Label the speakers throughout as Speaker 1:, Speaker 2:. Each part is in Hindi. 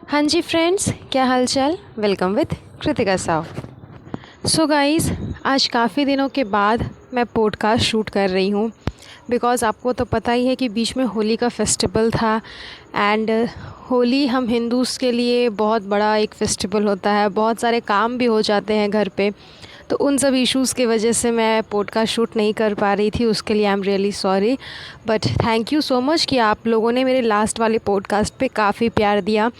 Speaker 1: हाँ जी फ्रेंड्स, क्या हाल चाल। Welcome with Kritika Sao. So guys, आज काफ़ी दिनों के बाद मैं पॉडकास्ट शूट कर रही हूँ बिकॉज़ आपको तो पता ही है कि बीच में होली का फेस्टिवल था। एंड होली हम हिंदूज़ के लिए बहुत बड़ा एक फेस्टिवल होता है, बहुत सारे काम भी हो जाते हैं घर पे। तो उन सब इश्यूज़ की वजह से मैं पॉडकास्ट शूट नहीं कर पा रही थी, उसके लिए I am really sorry. But thank you so much कि आप लोगों ने मेरे लास्ट वाले पॉडकास्ट पे काफ़ी प्यार दिया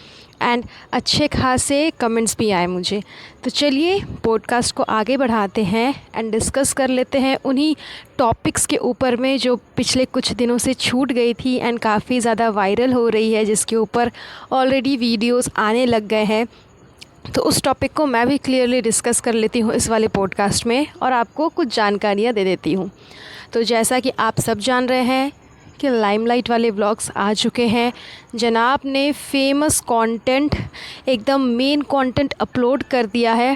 Speaker 1: एंड अच्छे खासे कमेंट्स भी आए मुझे। तो चलिए पॉडकास्ट को आगे बढ़ाते हैं एंड डिस्कस कर लेते हैं उन्हीं टॉपिक्स के ऊपर में जो पिछले कुछ दिनों से छूट गई थी एंड काफ़ी ज़्यादा वायरल हो रही है, जिसके ऊपर ऑलरेडी वीडियोस आने लग गए हैं। तो उस टॉपिक को मैं भी क्लियरली डिस्कस कर लेती हूँ इस वाले पॉडकास्ट में और आपको कुछ जानकारियाँ दे देती हूँ। तो जैसा कि आप सब जान रहे हैं कि लाइमलाइट वाले व्लॉग्स आ चुके हैं। जनाब ने फेमस कंटेंट, एकदम मेन कंटेंट अपलोड कर दिया है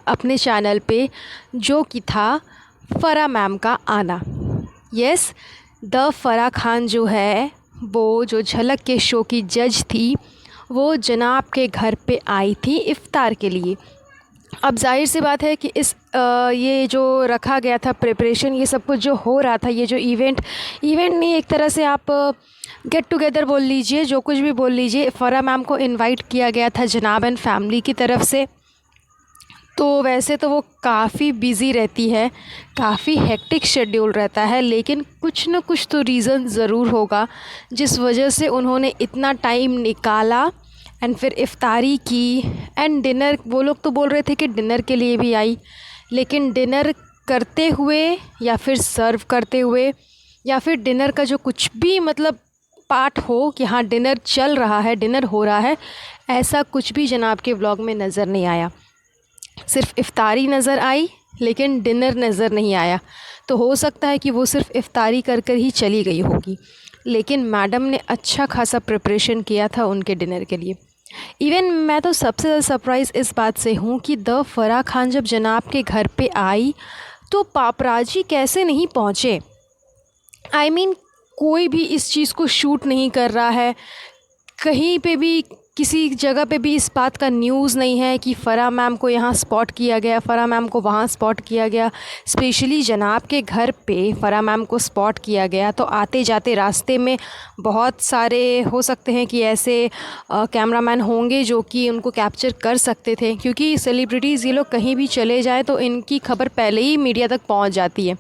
Speaker 1: अपने चैनल पे, जो कि था फ़रा मैम का आना। यस, द फ़रा खान जो है, वो जो झलक के शो की जज थी, वो जनाब के घर पे आई थी इफ़्तार के लिए। अब जाहिर सी बात है कि ये जो रखा गया था प्रिपरेशन, ये सब कुछ जो हो रहा था, ये जो इवेंट नहीं, एक तरह से आप गेट टुगेदर बोल लीजिए, जो कुछ भी बोल लीजिए, फ़रा मैम को इनवाइट किया गया था जनाब एंड फैमिली की तरफ से। तो वैसे तो वो काफ़ी बिज़ी रहती है, काफ़ी हेक्टिक शेड्यूल रहता है, लेकिन कुछ न कुछ तो रीज़न ज़रूर होगा जिस वजह से उन्होंने इतना टाइम निकाला एंड फिर इफ़्तारी की एंड डिनर। वो लोग तो बोल रहे थे कि डिनर के लिए भी आई, लेकिन डिनर करते हुए या फिर सर्व करते हुए या फिर डिनर का जो कुछ भी मतलब पार्ट हो कि हाँ डिनर चल रहा है, डिनर हो रहा है, ऐसा कुछ भी जनाब के व्लॉग में नज़र नहीं आया। सिर्फ इफ़्तारी नज़र आई लेकिन डिनर नज़र नहीं आया। तो हो सकता है कि वो सिर्फ इफ़्तारी कर कर ही चली गई होगी, लेकिन मैडम ने अच्छा खासा प्रिपरेशन किया था उनके डिनर के लिए। इवन मैं तो सबसे ज़्यादा सरप्राइज़ इस बात से हूँ कि द फ़रा खान जब जनाब के घर पे आई तो पापराजी कैसे नहीं पहुँचे। आई मीन कोई भी इस चीज़ को शूट नहीं कर रहा है, कहीं पे भी किसी जगह पे भी इस बात का न्यूज़ नहीं है कि फ़रा मैम को यहाँ स्पॉट किया गया, फ़रा मैम को वहाँ स्पॉट किया गया। स्पेशली जनाब के घर पे फ़रा मैम को स्पॉट किया गया। तो आते जाते रास्ते में बहुत सारे हो सकते हैं कि ऐसे कैमरामैन होंगे जो कि उनको कैप्चर कर सकते थे, क्योंकि सेलिब्रिटीज़ ये लोग कहीं भी चले जाएँ तो इनकी खबर पहले ही मीडिया तक पहुँच जाती है।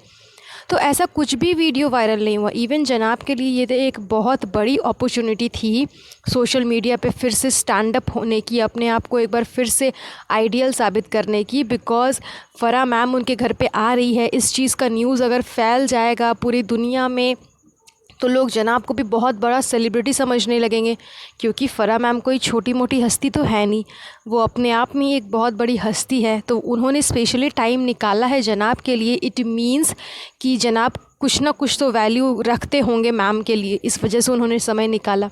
Speaker 1: तो ऐसा कुछ भी वीडियो वायरल नहीं हुआ। इवन जनाब के लिए ये तो एक बहुत बड़ी अपॉर्चुनिटी थी सोशल मीडिया पे फिर से स्टैंड अप होने की, अपने आप को एक बार फिर से आइडियल साबित करने की, बिकॉज़ फ़रा मैम उनके घर पे आ रही है। इस चीज़ का न्यूज़ अगर फैल जाएगा पूरी दुनिया में तो लोग जनाब को भी बहुत बड़ा सेलिब्रिटी समझने लगेंगे, क्योंकि फ़रा मैम कोई छोटी मोटी हस्ती तो है नहीं, वो अपने आप में एक बहुत बड़ी हस्ती है। तो उन्होंने स्पेशली टाइम निकाला है जनाब के लिए। इट मीन्स कि जनाब कुछ ना कुछ तो वैल्यू रखते होंगे मैम के लिए, इस वजह से उन्होंने समय निकाला।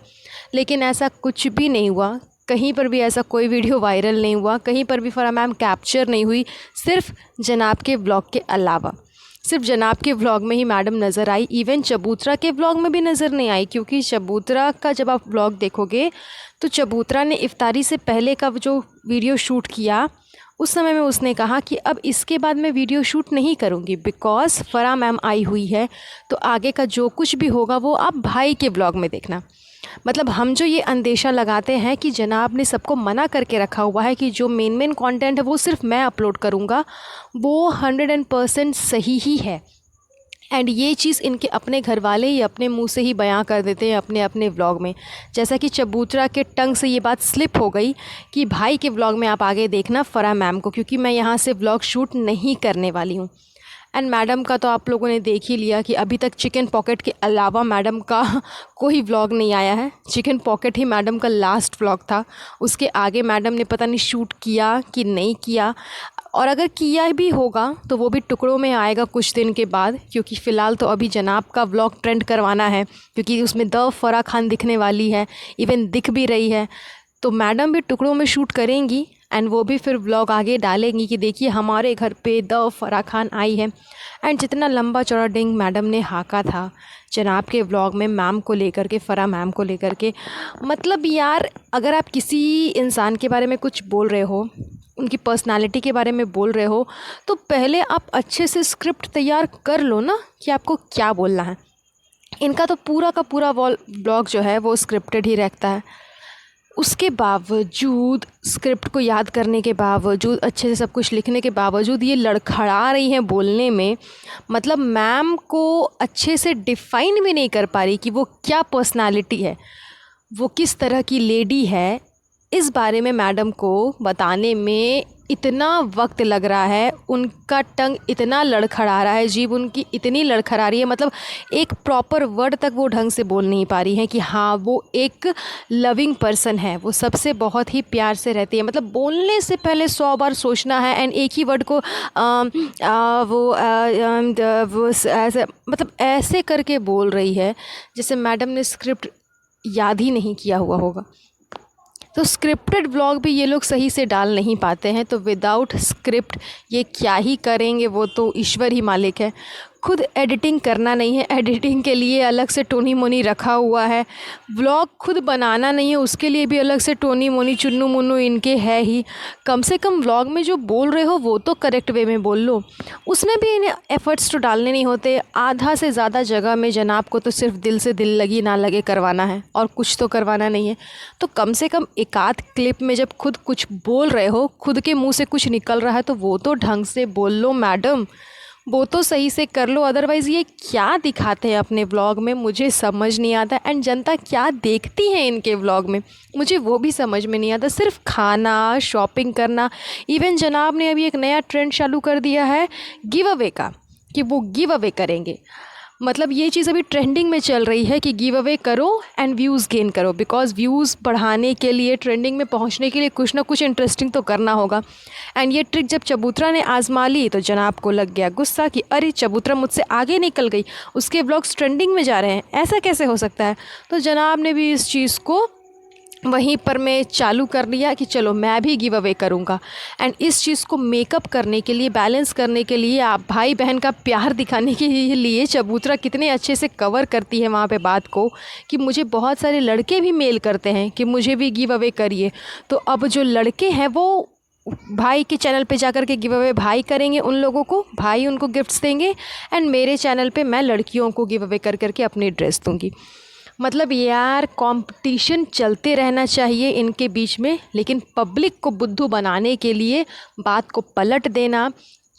Speaker 1: लेकिन ऐसा कुछ भी नहीं हुआ, कहीं पर भी ऐसा कोई वीडियो वायरल नहीं हुआ, कहीं पर भी फ़रा मैम कैप्चर नहीं हुई, सिर्फ जनाब के ब्लॉग के अलावा। सिर्फ जनाब के व्लॉग में ही मैडम नज़र आई। इवन चबूतरा के व्लॉग में भी नज़र नहीं आई, क्योंकि चबूतरा का जब आप व्लॉग देखोगे तो चबूतरा ने इफ़्तारी से पहले का जो वीडियो शूट किया, उस समय में उसने कहा कि अब इसके बाद मैं वीडियो शूट नहीं करूँगी बिकॉज़ फ़रा मैम आई हुई है। तो आगे का जो कुछ भी होगा वो आप भाई के व्लॉग में देखना। मतलब हम जो ये अंदेशा लगाते हैं कि जनाब ने सबको मना करके रखा हुआ है कि जो मेन कंटेंट है वो सिर्फ मैं अपलोड करूँगा, वो 100% सही ही है। एंड ये चीज़ इनके अपने घर वाले ही अपने मुंह से ही बयां कर देते हैं अपने अपने व्लॉग में। जैसा कि चबूतरा के टंग से ये बात स्लिप हो गई कि भाई के व्लॉग में आप आगे देखना फ़रा मैम को, क्योंकि मैं यहाँ से व्लॉग शूट नहीं करने वाली हूँ। एंड मैडम का तो आप लोगों ने देख ही लिया कि अभी तक चिकन पॉकेट के अलावा मैडम का कोई व्लॉग नहीं आया है। चिकन पॉकेट ही मैडम का लास्ट व्लॉग था, उसके आगे मैडम ने पता नहीं शूट किया कि नहीं किया, और अगर किया भी होगा तो वो भी टुकड़ों में आएगा कुछ दिन के बाद, क्योंकि फ़िलहाल तो अभी जनाब का व्लॉग ट्रेंड करवाना है, क्योंकि उसमें द फ़रा खान दिखने वाली है, इवन दिख भी रही है। तो मैडम भी टुकड़ों में शूट करेंगी एंड वो भी फिर व्लॉग आगे डालेंगी कि देखिए हमारे घर पे द फराह खान आई है। एंड जितना लंबा चौड़ा डिंग मैडम ने हाका था जनाब के व्लॉग में मैम को लेकर के, फ़राह मैम को लेकर के, मतलब यार अगर आप किसी इंसान के बारे में कुछ बोल रहे हो, उनकी पर्सनालिटी के बारे में बोल रहे हो, तो पहले आप अच्छे से स्क्रिप्ट तैयार कर लो ना कि आपको क्या बोलना है। इनका तो पूरा का पूरा व्लॉग जो है वो स्क्रिप्टेड ही रहता है। उसके बावजूद, स्क्रिप्ट को याद करने के बावजूद, अच्छे से सब कुछ लिखने के बावजूद ये लड़खड़ा रही हैं बोलने में। मतलब मैम को अच्छे से डिफ़ाइन भी नहीं कर पा रही कि वो क्या पर्सनालिटी है, वो किस तरह की लेडी है। इस बारे में मैडम को बताने में इतना वक्त लग रहा है, उनका टंग इतना लड़खड़ा रहा है, जीभ उनकी इतनी लड़खड़ा रही है, मतलब एक प्रॉपर वर्ड तक वो ढंग से बोल नहीं पा रही हैं कि हाँ वो एक लविंग पर्सन है, वो सबसे बहुत ही प्यार से रहती है। मतलब बोलने से पहले 100 बार सोचना है एंड एक ही वर्ड को वो ऐसे, मतलब ऐसे करके बोल रही है जैसे मैडम ने स्क्रिप्ट याद ही नहीं किया हुआ होगा। तो स्क्रिप्टेड व्लॉग भी ये लोग सही से डाल नहीं पाते हैं, तो विदाउट स्क्रिप्ट ये क्या ही करेंगे, वो तो ईश्वर ही मालिक है। खुद एडिटिंग करना नहीं है, एडिटिंग के लिए अलग से टोनी मोनी रखा हुआ है। व्लॉग खुद बनाना नहीं है, उसके लिए भी अलग से टोनी मोनी चुन्नू मुन्नू इनके है ही। कम से कम व्लॉग में जो बोल रहे हो वो तो करेक्ट वे में बोल लो, उसमें भी इन्हें एफ़र्ट्स तो डालने नहीं होते। आधा से ज़्यादा जगह में जनाब को तो सिर्फ दिल से दिल लगी ना लगे करवाना है और कुछ तो करवाना नहीं है। तो कम से कम एक आध क्लिप में जब खुद कुछ बोल रहे हो, खुद के मुँह से कुछ निकल रहा है, तो वो तो ढंग से बोल लो मैडम, वो तो सही से कर लो। अदरवाइज़ ये क्या दिखाते हैं अपने व्लॉग में, मुझे समझ नहीं आता। एंड जनता क्या देखती है इनके व्लॉग में, मुझे वो भी समझ में नहीं आता। सिर्फ खाना, शॉपिंग करना। इवन जनाब ने अभी एक नया ट्रेंड चालू कर दिया है गिव अवे का, कि वो गिव अवे करेंगे। मतलब ये चीज़ अभी ट्रेंडिंग में चल रही है कि गिव अवे करो एंड व्यूज़ गेन करो, बिकॉज़ व्यूज़ बढ़ाने के लिए, ट्रेंडिंग में पहुंचने के लिए कुछ ना कुछ इंटरेस्टिंग तो करना होगा। एंड ये ट्रिक जब चबूतरा ने आजमा ली तो जनाब को लग गया गुस्सा कि अरे चबूतरा मुझसे आगे निकल गई, उसके व्लॉग्स ट्रेंडिंग में जा रहे हैं, ऐसा कैसे हो सकता है। तो जनाब ने भी इस चीज़ को वहीं पर मैं चालू कर लिया कि चलो मैं भी गिव अवे करूँगा। एंड इस चीज़ को मेकअप करने के लिए, बैलेंस करने के लिए, आप भाई बहन का प्यार दिखाने के लिए चबूतरा कितने अच्छे से कवर करती है वहाँ पे बात को, कि मुझे बहुत सारे लड़के भी मेल करते हैं कि मुझे भी गिव अवे करिए। तो अब जो लड़के हैं वो भाई के चैनल पे जाकर के गिव अवे भाई करेंगे, उन लोगों को भाई उनको गिफ्ट्स देंगे, एंड मेरे चैनल पे मैं लड़कियों को गिव अवे कर करके अपनी ड्रेस दूँगी। मतलब यार कंपटीशन चलते रहना चाहिए इनके बीच में, लेकिन पब्लिक को बुद्धू बनाने के लिए बात को पलट देना,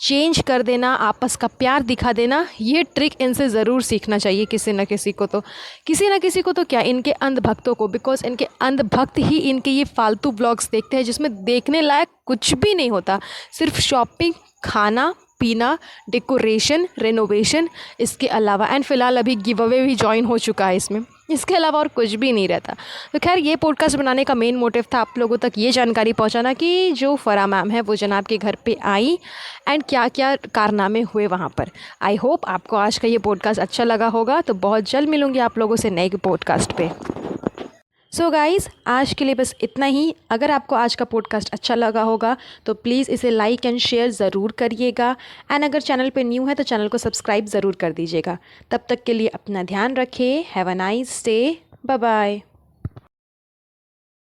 Speaker 1: चेंज कर देना, आपस का प्यार दिखा देना, ये ट्रिक इनसे ज़रूर सीखना चाहिए किसी न किसी को तो। किसी न किसी को तो क्या, इनके अंधभक्तों को, बिकॉज़ इनके अंधभक्त ही इनके ये फालतू ब्लॉग्स देखते हैं जिसमें देखने लायक कुछ भी नहीं होता, सिर्फ शॉपिंग, खाना पीना, डेकोरेशन, रेनोवेशन, इसके अलावा। एंड फ़िलहाल अभी गिव अवे भी ज्वाइन हो चुका है इसमें, इसके अलावा और कुछ भी नहीं रहता। तो खैर ये पॉडकास्ट बनाने का मेन मोटिव था आप लोगों तक ये जानकारी पहुंचाना कि जो फ़राह मैम है वो जनाब के घर पे आई एंड क्या क्या कारनामे हुए वहाँ पर। आई होप आपको आज का ये पॉडकास्ट अच्छा लगा होगा। तो बहुत जल्द मिलूँगी आप लोगों से नए पॉडकास्ट पे। सो गाइज़ आज के लिए बस इतना ही। अगर आपको आज का पॉडकास्ट अच्छा लगा होगा तो प्लीज़ इसे लाइक एंड शेयर ज़रूर करिएगा। एंड अगर चैनल पे न्यू है तो चैनल को सब्सक्राइब ज़रूर कर दीजिएगा। तब तक के लिए अपना ध्यान रखें। Have a nice day. Bye bye.